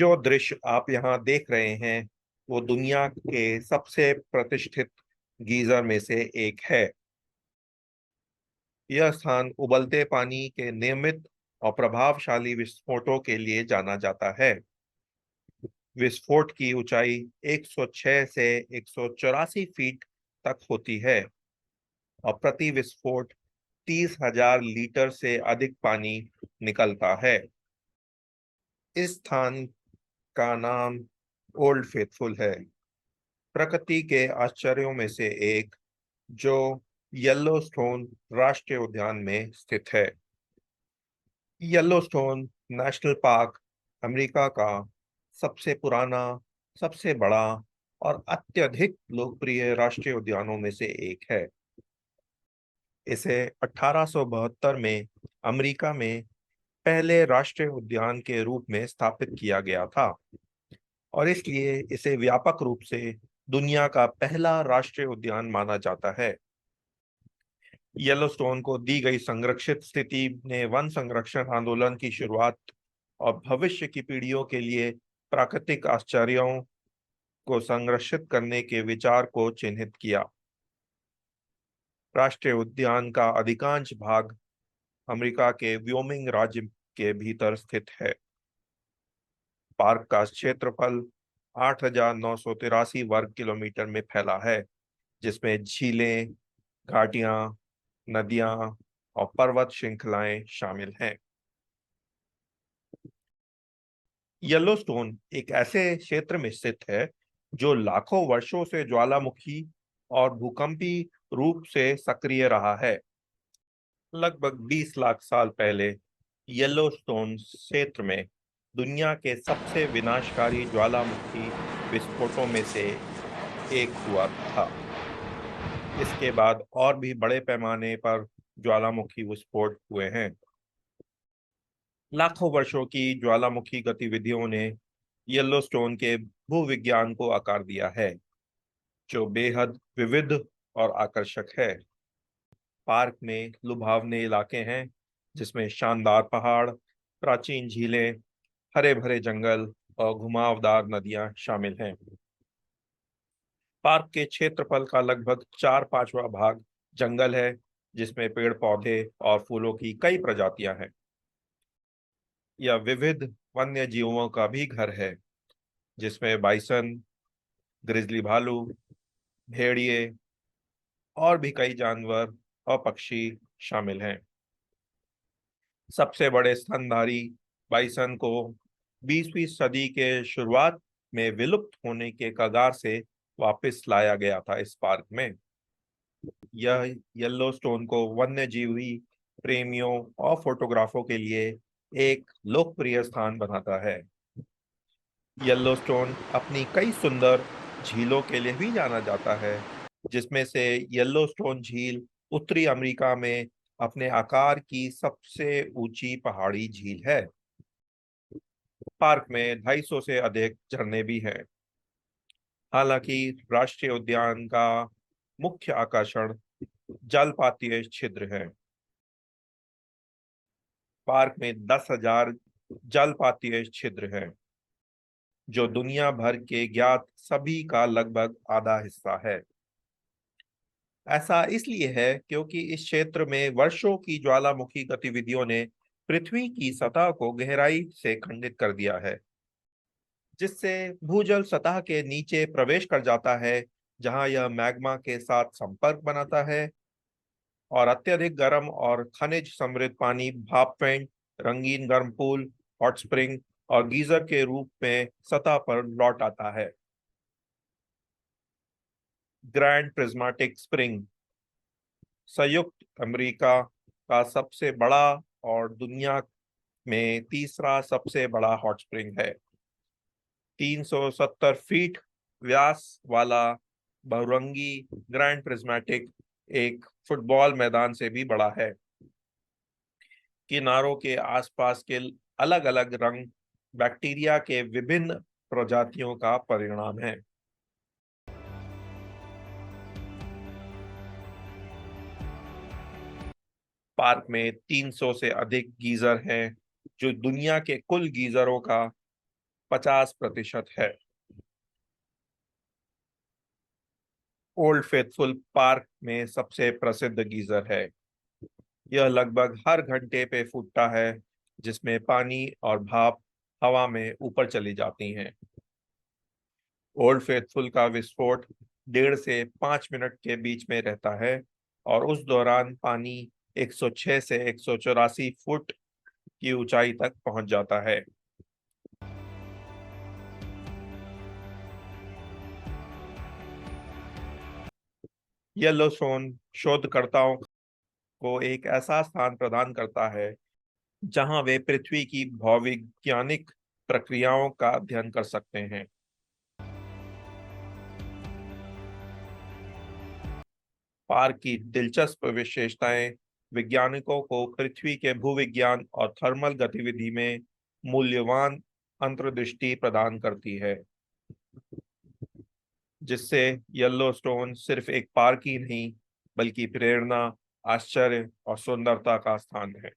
जो दृश्य आप यहाँ देख रहे हैं वो दुनिया के सबसे प्रतिष्ठित गीजर में से एक है। यह स्थान उबलते पानी के नियमित और प्रभावशाली विस्फोटों के लिए जाना जाता है। विस्फोट की ऊंचाई 106 से 184 फीट तक होती है और प्रति विस्फोट 30,000 लीटर से अधिक पानी निकलता है। इस स्थान का नाम ओल्ड फेथफुल है, प्रकृति के आश्चर्यों में से एक, जो येलोस्टोन राष्ट्रीय उद्यान में स्थित है। येलोस्टोन नेशनल पार्क अमेरिका का सबसे पुराना, सबसे बड़ा और अत्यधिक लोकप्रिय राष्ट्रीय उद्यानों में से एक है। इसे 1872 में अमेरिका में पहले राष्ट्रीय उद्यान के रूप में स्थापित किया गया था और इसलिए इसे व्यापक रूप से दुनिया का पहला राष्ट्रीय उद्यान माना जाता है। येलोस्टोन को दी गई संरक्षित स्थिति ने वन संरक्षण आंदोलन की शुरुआत और भविष्य की पीढ़ियों के लिए प्राकृतिक आश्चर्यों को संरक्षित करने के विचार को चिन्हित किया। राष्ट्रीय उद्यान का अधिकांश भाग अमेरिका के व्योमिंग राज्य के भीतर स्थित है। पार्क का क्षेत्रफल 8,983 वर्ग किलोमीटर में फैला है, जिसमें झीलें, घाटियां, नदियां और पर्वत श्रृंखलाएं शामिल हैं। येलोस्टोन एक ऐसे क्षेत्र में स्थित है जो लाखों वर्षों से ज्वालामुखी और भूकंपी रूप से सक्रिय रहा है। लगभग 20 लाख साल पहले येलोस्टोन क्षेत्र में दुनिया के सबसे विनाशकारी ज्वालामुखी विस्फोटों में से एक हुआ था। इसके बाद और भी बड़े पैमाने पर ज्वालामुखी विस्फोट हुए हैं। लाखों वर्षों की ज्वालामुखी गतिविधियों ने येलोस्टोन के भूविज्ञान को आकार दिया है, जो बेहद विविध और आकर्षक है। पार्क में लुभावने इलाके हैं, जिसमें शानदार पहाड़, प्राचीन झीलें, हरे भरे जंगल और घुमावदार नदियां शामिल हैं। पार्क के क्षेत्रफल का लगभग 4/5वां भाग जंगल है, जिसमें पेड़ पौधे और फूलों की कई प्रजातियां हैं। यह विविध वन्य जीवों का भी घर है, जिसमें बाइसन, ग्रिजली भालू, भेड़िए और भी कई जानवर और पक्षी शामिल हैं। सबसे बड़े स्तनधारी बाइसन को 20वीं सदी के शुरुआत में विलुप्त होने के कगार से वापस लाया गया था इस पार्क में। यह येलोस्टोन को वन्यजीवी प्रेमियों और फोटोग्राफों के लिए एक लोकप्रिय स्थान बनाता है। येलोस्टोन अपनी कई सुंदर झीलों के लिए भी जाना जाता है, जिसमें से येलोस्टोन झील उत्तरी अमेरिका में अपने आकार की सबसे ऊंची पहाड़ी झील है। पार्क में 250 से अधिक झरने भी हैं। हालांकि राष्ट्रीय उद्यान का मुख्य आकर्षण जलपातीय छिद्र है। पार्क में 10,000 जलपातीय छिद्र हैं, जो दुनिया भर के ज्ञात सभी का लगभग आधा हिस्सा है। ऐसा इसलिए है क्योंकि इस क्षेत्र में वर्षों की ज्वालामुखी गतिविधियों ने पृथ्वी की सतह को गहराई से खंडित कर दिया है, जिससे भूजल सतह के नीचे प्रवेश कर जाता है, जहां यह मैग्मा के साथ संपर्क बनाता है और अत्यधिक गर्म और खनिज समृद्ध पानी भाप वेंट, रंगीन गर्म पूल, हॉट स्प्रिंग और गीजर के रूप में सतह पर लौट आता है। ग्रैंड प्रिज्मेटिक स्प्रिंग संयुक्त अमेरिका का सबसे बड़ा और दुनिया में तीसरा सबसे बड़ा हॉट स्प्रिंग है। 370 फीट व्यास वाला बहुरंगी ग्रैंड प्रिज्मेटिक एक फुटबॉल मैदान से भी बड़ा है। किनारों के आसपास के अलग अलग रंग बैक्टीरिया के विभिन्न प्रजातियों का परिणाम है। पार्क में 300 से अधिक गीजर हैं, जो दुनिया के कुल गीजरों का 50% है। ओल्ड फेथफुल पार्क में सबसे प्रसिद्ध गीजर है। यह लगभग हर घंटे पे फूटता है, जिसमें पानी और भाप हवा में ऊपर चली जाती हैं। ओल्ड फेथफुल का विस्फोट 1.5 से 5 मिनट के बीच में रहता है और उस दौरान पानी 106 से 184 फुट की ऊंचाई तक पहुंच जाता है। येलोस्टोन शोधकर्ताओं को एक ऐसा स्थान प्रदान करता है जहां वे पृथ्वी की भौवैज्ञानिक प्रक्रियाओं का अध्ययन कर सकते हैं। पार्क की दिलचस्प विशेषताएं वैज्ञानिकों को पृथ्वी के भूविज्ञान और थर्मल गतिविधि में मूल्यवान अंतर्दृष्टि प्रदान करती है, जिससे येलोस्टोन सिर्फ एक पार्क ही नहीं बल्कि प्रेरणा, आश्चर्य और सुंदरता का स्थान है।